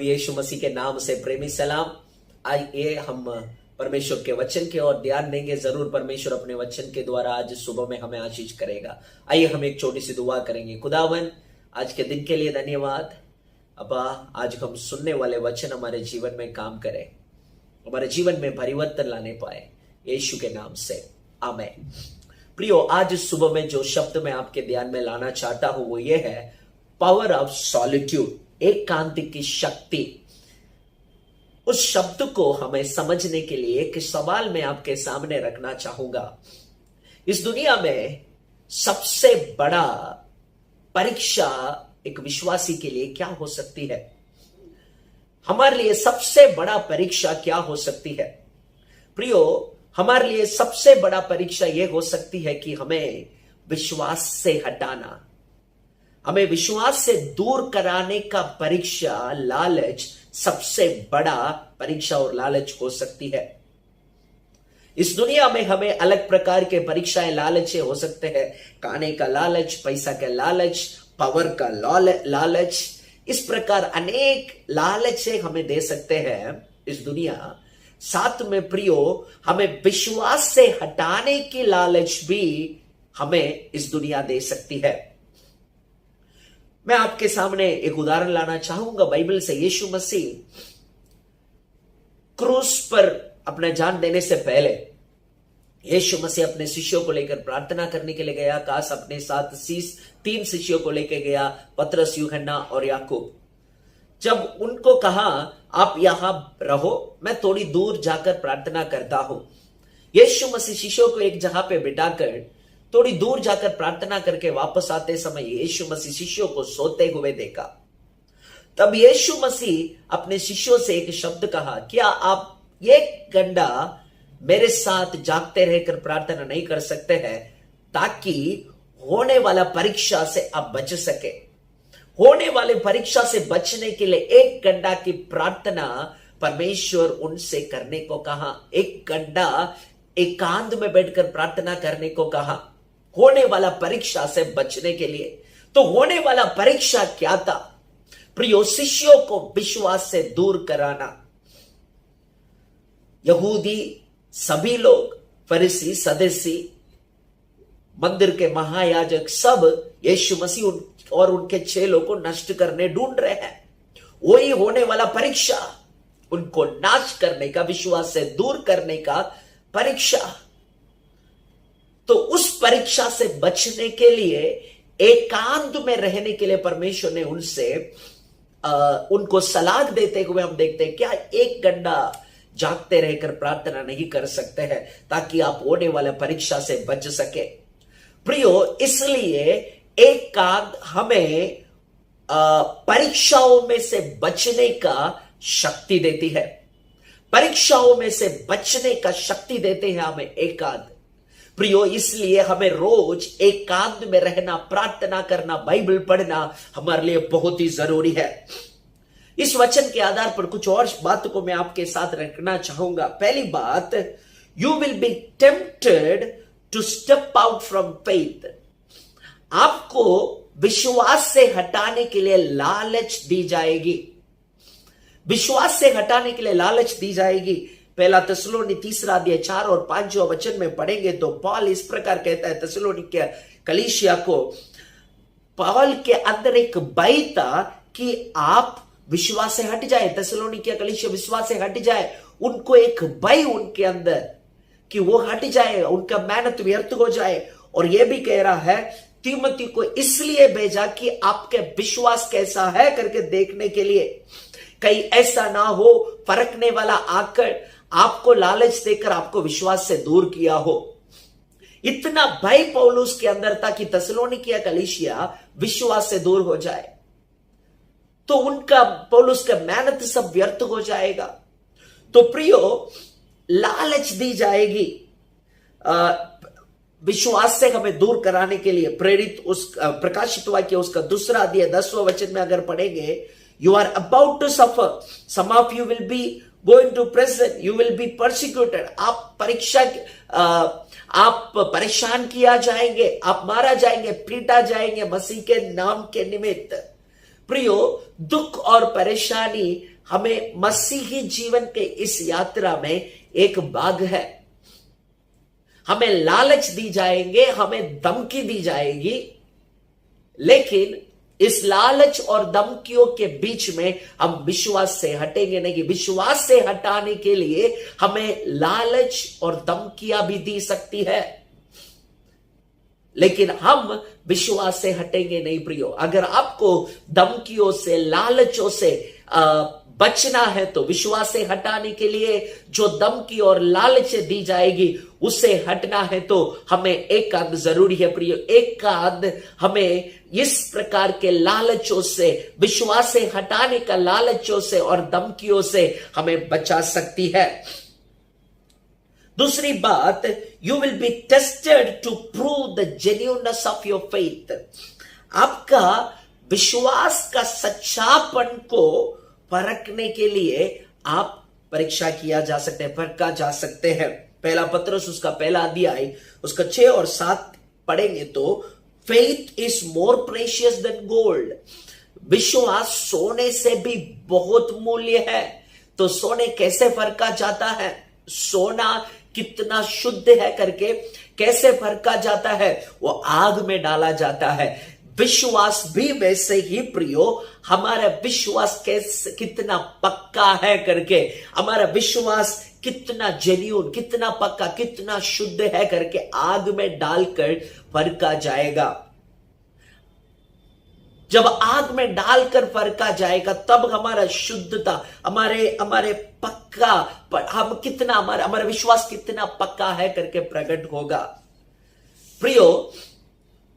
यीशु मसीह के नाम से प्रेमी सलाम। आइए हम परमेश्वर के वचन की ओर ध्यान देंगे। जरूर परमेश्वर अपने वचन के द्वारा आज सुबह में हमें आशीष करेगा। आइए हम एक छोटी सी दुआ करेंगे। खुदावन, आज के दिन के लिए धन्यवाद। अब्बा, आज हम सुनने वाले वचन हमारे जीवन में काम करें, हमारे जीवन में परिवर्तन लाने पाए, यीशु के नाम से आमीन। प्रियो, आज सुबह में जो शब्द मैं आपके ध्यान में लाना चाहता हूं वो ये है, पावर ऑफ सॉलिट्यूड, एकांत की शक्ति। उस शब्द को हमें समझने के लिए एक सवाल मैं आपके सामने रखना चाहूंगा। इस दुनिया में सबसे बड़ा परीक्षा एक विश्वासी के लिए क्या हो सकती है? हमारे लिए सबसे बड़ा परीक्षा क्या हो सकती है? प्रियो, हमारे लिए सबसे बड़ा परीक्षा यह हो सकती है कि हमें विश्वास से हटाना, हमें विश्वास से दूर कराने का परीक्षा, लालच सबसे बड़ा परीक्षा और लालच हो सकती है। इस दुनिया में हमें अलग प्रकार के परीक्षाएं, लालचें हो सकते हैं। खाने का लालच, पैसा का लालच, पावर का लालच, इस प्रकार अनेक लालचें हमें दे सकते हैं इस दुनिया। साथ में प्रियो, हमें विश्वास से हटाने की लालच भी हमें इस दुनिया दे सकती है। मैं आपके सामने एक उदाहरण लाना चाहूंगा बाइबल से। यीशु मसीह क्रूस पर अपना जान देने से पहले यीशु मसीह अपने शिष्यों को लेकर प्रार्थना करने के लिए गया। काश अपने साथ 3 शिष्यों को लेकर गया, पतरस, यूहन्ना और याकूब। जब उनको कहा आप यहां रहो, मैं थोड़ी दूर जाकर प्रार्थना करता हूं। यीशु मसीह शिष्यों को एक जगह पे बिठाकर थोड़ी दूर जाकर प्रार्थना करके वापस आते समय यीशु मसीह शिष्यों को सोते हुए देखा। तब यीशु मसीह अपने शिष्यों से एक शब्द कहा, क्या आप एक घंटा मेरे साथ जागते रहकर प्रार्थना नहीं कर सकते हैं, ताकि होने वाला परीक्षा से आप बच सके? होने वाले परीक्षा से बचने के लिए 1 घंटा की प्रार्थना परमेश्वर उनसे करने को कहा। 1 घंटा एकांत में बैठकर प्रार्थना करने को कहा, होने वाला परीक्षा से बचने के लिए। तो होने वाला परीक्षा क्या था? प्रियो, शिष्यों को विश्वास से दूर कराना। यहूदी सभी लोग, फरीसी, सदस्यी, मंदिर के महायाजक, सब यीशु मसीह और उनके चेलों को नष्ट करने ढूंढ रहे हैं। वही होने वाला परीक्षा, उनको नाश करने का, विश्वास से दूर करने का परीक्षा। तो उस परीक्षा से बचने के लिए, एकांत में रहने के लिए परमेश्वर ने उनको सलाह देते हुए हम देखते हैं, क्या 1 घंटा जागते रहकर प्रार्थना नहीं कर सकते हैं, ताकि आप होने वाले परीक्षा से बच सके? प्रियो, इसलिए एकांत हमें परीक्षाओं में से बचने का शक्ति देती है। परीक्षाओं में से बचने का शक्ति देते हैं हमें एकांत। प्रियो, इसलिए हमें रोज एकांत में रहना, प्रार्थना करना, बाइबल पढ़ना हमारे लिए बहुत ही जरूरी है। इस वचन के आधार पर कुछ और बातों को मैं आपके साथ रखना चाहूंगा। पहली बात, you will be tempted to step out from faith. आपको विश्वास से हटाने के लिए लालच दी जाएगी। विश्वास से हटाने के लिए लालच दी जाएगी। पहला थिस्सलुनी 3 अध्याय 4 और 5 वचन में पढ़ेंगे तो पौल इस प्रकार कहता है थिस्सलुनी के कलीसिया को। पौल के अंदर एक भय था कि आप विश्वास से हट जाए, थिस्सलुनी के कलीसिया विश्वास से हट जाए। उनको एक भय उनके अंदर कि वो हट जाए, उनका मेहनत व्यर्थ हो जाए। और यह भी कह रहा है तीमुथी को इसलिए भेजा कि आपके विश्वास कैसा है करके देखने के लिए, कहीं ऐसा ना हो परखने वाला आकर आपको लालच देकर आपको विश्वास से दूर किया हो। इतना भय पौलुस के अंदर था कि थिस्सलुनीकिया कलीसिया विश्वास से दूर हो जाए, तो उनका, पौलुस का मेहनत सब व्यर्थ हो जाएगा। तो प्रियो, लालच दी जाएगी विश्वास से हमें दूर कराने के लिए। प्रेरित उस प्रकाशित वाक्य उसका 2 अध्याय 10वें वचन में अगर पढ़ेंगे, you are about to suffer, some of you will be going to prison, you will be persecuted. आप परेशान किया जाएंगे, आप मारा जाएंगे, पीटा जाएंगे मसीह के नाम के निमित्त। प्रियो, दुख और परेशानी हमें मसीही जीवन के इस यात्रा में एक भाग है। हमें लालच दी जाएंगे, हमें धमकी दी जाएगी, लेकिन इस लालच और धमकियों के बीच में हम विश्वास से हटेंगे नहीं। विश्वास से हटाने के लिए हमें लालच और धमकियां भी दी सकती है, लेकिन हम विश्वास से हटेंगे नहीं प्रियो। अगर आपको धमकियों से, लालचों से बचना है तो विश्वास से हटाने के लिए जो धमकी और लालच दी जाएगी उससे हटना है तो हमें एकांत जरूरी है प्रियो। एकांत हमें इस प्रकार के लालचों से, विश्वास से हटाने का लालचों से और धमकियों से हमें बचा सकती है। दूसरी बात, you will be tested to prove the genuineness of your faith. आपका विश्वास का सच्चापन को परखने के लिए आप परीक्षा किया जा सकते हैं, परखा जा सकते हैं। पहला पत्रस उसका पहला अध्याय उसका 6 और 7 पढ़ेंगे तो faith is more precious than gold. विश्वास सोने से भी बहुत मूल्य है। तो सोने कैसे परखा जाता है, सोना कितना शुद्ध है करके कैसे परखा जाता है, वो आग में डाला जाता है। विश्वास भी वैसे ही प्रियो, हमारा विश्वास कैसे, कितना पक्का है करके, हमारा विश्वास कितना जेन्युइन, कितना पक्का, कितना शुद्ध है करके आग में डालकर परखा जाएगा। जब आग में डालकर परखा जाएगा तब हमारा शुद्धता, हमारे पक्का, हम कितना, हमारा विश्वास कितना पक्का है करके प्रकट होगा प्रियो।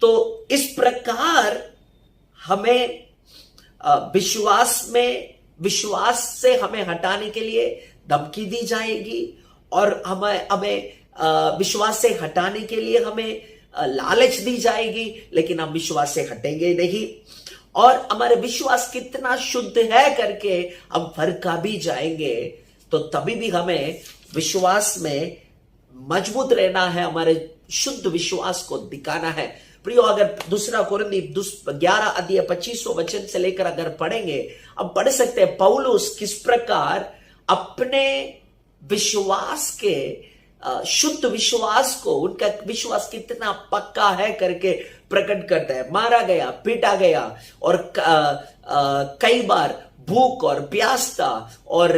तो इस प्रकार हमें विश्वास से हमें हटाने के लिए धमकी दी जाएगी और हमें विश्वास से हटाने के लिए हमें लालच दी जाएगी, लेकिन हम विश्वास से हटेंगे नहीं। और हमारे विश्वास कितना शुद्ध है करके हम परखा भी जाएंगे, तो तभी भी हमें विश्वास में मजबूत रहना है, हमारे शुद्ध विश्वास को दिखाना है प्रियो। अगर दूसरा कोरिन्थी 11 अध्याय 25 वचन से लेकर अगर पढ़ेंगे, अब पढ़ सकते हैं पौलुस किस प्रकार अपने विश्वास के, शुद्ध विश्वास को, उनका विश्वास कितना पक्का है करके प्रकट करता है। मारा गया, पीटा गया और कई बार भूख और प्यास था और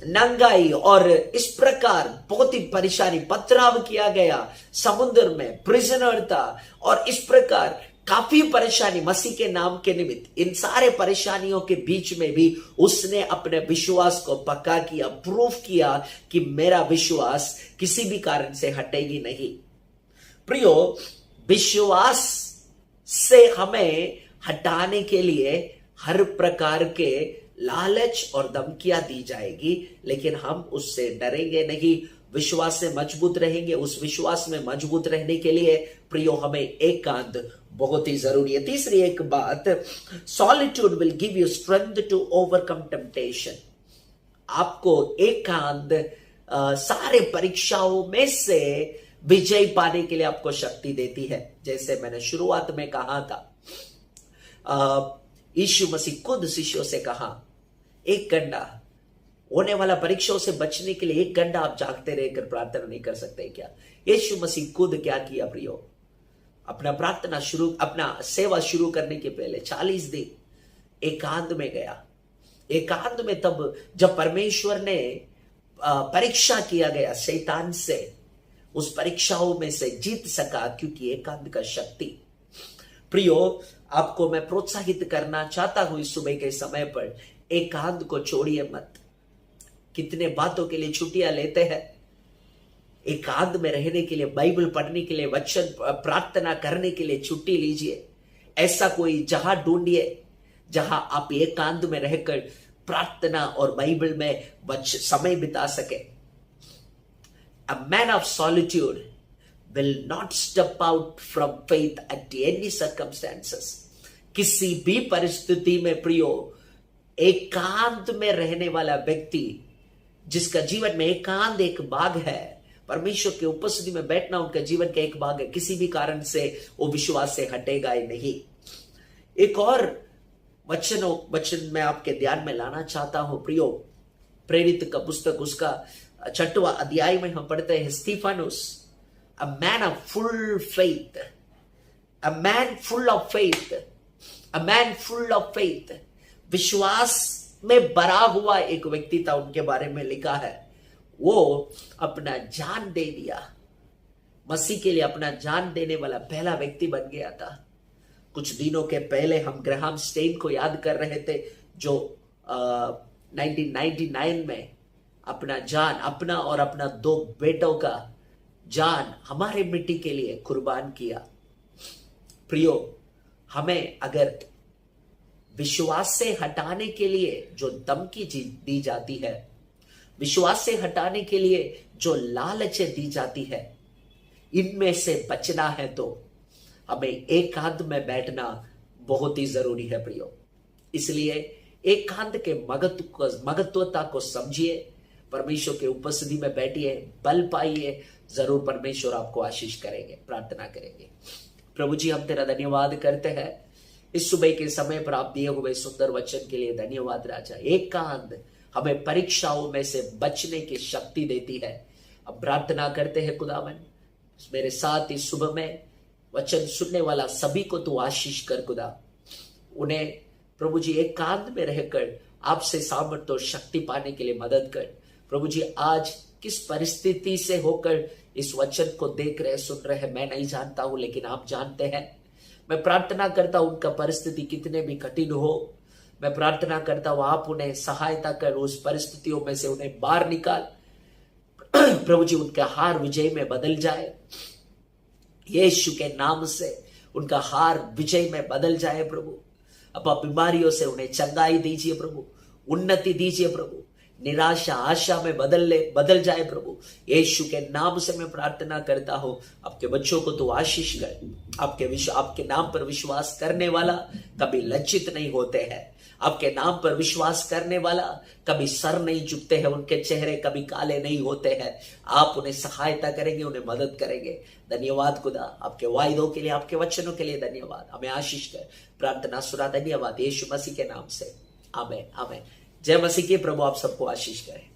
नंगाई और इस प्रकार बहुत ही परेशानी, पथराव किया गया, समुद्र में प्रिजनर था और इस प्रकार काफी परेशानी मसीह के नाम के निमित्त। इन सारे परेशानियों के बीच में भी उसने अपने विश्वास को पक्का किया, प्रूफ किया कि मेरा विश्वास किसी भी कारण से हटेगी नहीं। प्रियो, विश्वास से हमें हटाने के लिए हर प्रकार के लालच और धमकियां दी जाएगी, लेकिन हम उससे डरेंगे नहीं, विश्वास से मजबूत रहेंगे। उस विश्वास में मजबूत रहने के लिए प्रियो हमें एकांत बहुत ही जरूरी है। तीसरी एक बात, solitude will give you strength to overcome temptation. आपको एकांत सारे परीक्षाओं में से विजय पाने के लिए आपको शक्ति देती है। जैसे मैंने शुरुआत में कहा था, यीशु मसीह खुद शिष्यों से कहा, एक घंटा होने वाला परीक्षाओं से बचने के लिए 1 घंटा आप जागते रहकर प्रार्थना नहीं कर सकते क्या? यीशु मसीह खुद क्या किया प्रियो? अपना सेवा शुरू करने के पहले 40 दिन एकांत में गया। एकांत में तब जब परमेश्वर ने परीक्षा किया गया शैतान से, उस परीक्षाओं में से जीत सका क्योंकि एकांत का शक्ति। प्रियो, आपको मैं प्रोत्साहित करना चाहता हूं इस सुबह के समय पर, एकांत को छोड़िए मत। कितने बातों के लिए छुट्टियां लेते हैं, एकांत में रहने के लिए, बाइबल पढ़ने के लिए, वचन प्रार्थना करने के लिए छुट्टी लीजिए। ऐसा कोई जहां ढूंढिए जहां आप एकांत में रहकर प्रार्थना और बाइबल में समय बिता सके। A man of solitude will not step out from faith at any circumstances. किसी भी परिस्थिति में प्रियो, एकांत में रहने वाला व्यक्ति, जिसका जीवन में एकांत एक भाग है, परमेश्वर की उपस्थिति में बैठना उनका जीवन का एक भाग है, किसी भी कारण से वो विश्वास से हटेगा ही नहीं। एक और वचन मैं आपके ध्यान में लाना चाहता हूं प्रियो। प्रेरित का पुस्तक उसका 6वां अध्याय में हम पढ़ते हैं, Stephanus, a man of full faith, a man full of faith, a man full of faith, विश्वास में भरा हुआ एक व्यक्ति था, उनके बारे में लिखा है। वो अपना जान दे दिया, मसीह के लिए अपना जान देने वाला पहला व्यक्ति बन गया था। कुछ दिनों के पहले हम ग्राहम स्टेन को याद कर रहे थे, जो 1999 में अपना जान, अपना और अपना 2 बेटों का जान हमारे मिट्टी के लिए कुर्बान किया। प्रियो, हमें अगर विश्वास से हटाने के लिए जो धमकी दी जाती है, विश्वास से हटाने के लिए जो लालचें दी जाती है, इनमें से बचना है तो हमें एकांत में बैठना बहुत ही जरूरी है प्रियो। इसलिए एकांत के महत्वता को समझिए, परमेश्वर के उपस्थिति में बैठिए, बल पाइए, जरूर परमेश्वर आपको आशीष करेंगे। प्रार्थना करेंगे। प्रभु जी, हम तेरा धन्यवाद करते हैं इस सुबह के समय पर आप दिए हुए सुंदर वचन के लिए। धन्यवाद राजा। एकांत हमें परीक्षाओं में से बचने की शक्ति देती है। अब प्रार्थना करते हैं खुदावन, मेरे साथ इस सुबह में वचन सुनने वाला सभी को तू आशीष कर खुदा। उन्हें प्रभु जी एकांत में रहकर आपसे सामर्थ्य और शक्ति पाने के लिए मदद कर। प्रभु जी, आज किस परिस्थिति से होकर इस वचन को देख रहे, सुन रहे, मैं नहीं जानता हूं, लेकिन आप जानते हैं। मैं प्रार्थना करता हूं उनका परिस्थिति कितने भी कठिन हो, मैं प्रार्थना करता हूं आप उन्हें सहायता कर, उस परिस्थितियों में से उन्हें बाहर निकाल। प्रभु जी, उनका हार विजय में बदल जाए। यीशु के नाम से उनका हार विजय में बदल जाए प्रभु। अब आप बीमारियों से उन्हें चंगाई दीजिए प्रभु, उन्नति दीजिए प्रभु। निराशा आशा में बदल जाए प्रभु। यीशु के नाम से मैं प्रार्थना करता हूं, आपके बच्चों को तो आशीष कर। आपके नाम पर विश्वास करने वाला कभी लज्जित नहीं होते हैं। आपके नाम पर विश्वास करने वाला कभी सर नहीं झुकते हैं, उनके चेहरे कभी काले नहीं होते हैं। आप उन्हें सहायता करेंगे, उन्हें मदद करेंगे। धन्यवाद खुदा, आपके वायदों के लिए, आपके वचनों के लिए धन्यवाद। हमें आशीष कर, प्रार्थना सुना। धन्यवाद यीशु मसीह के नाम से, आमीन आमीन। जय मसीह की। प्रभु आप सबको आशीष करें।